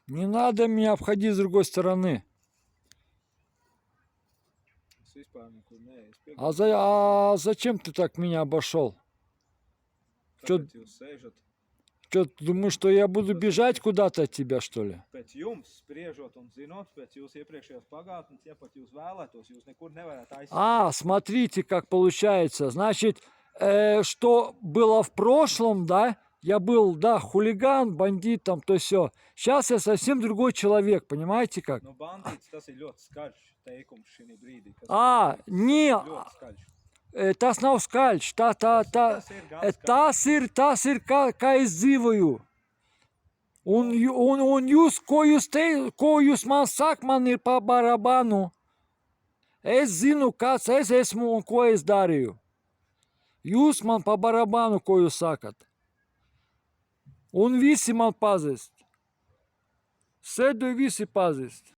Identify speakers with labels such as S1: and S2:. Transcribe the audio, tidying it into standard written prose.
S1: Не надо меня обходить с другой стороны.
S2: Es vispār nekur neeju. Es
S1: А,
S2: piegāju.
S1: зачем ты так меня обошел? Чё,
S2: Kāpēc jūs sēžat
S1: чё, ты думаешь, что я буду бежать куда-то от тебя, что ли?
S2: pēc jums, spriežot un zinot pēc jūsu iepriekšējās pagātnes, ja pat jūs vēlētos, jūs nekur nevarat aizsākt?
S1: Смотрите, как получается. Значит, что было в прошлом, да? Я был, да, хулиган, бандит, там, то все. Сейчас я совсем другой человек, понимаете как?
S2: Nu, bandīts tas ir ļoti skaļš teikums šī brīdī. Kas
S1: Не,
S2: ļoti skaļš.
S1: tas nav skaļš,
S2: Tas ir gan skaļš.
S1: tas ir kā es dzīvoju. Un jūs, ko jūs man saka, man ir pa barabanu. Es zinu, kāds es esmu un ko es darīju. Jūs man pa barabanu, ko jūs sakat. Un visi man pazīst. Sēdu visi pazīst.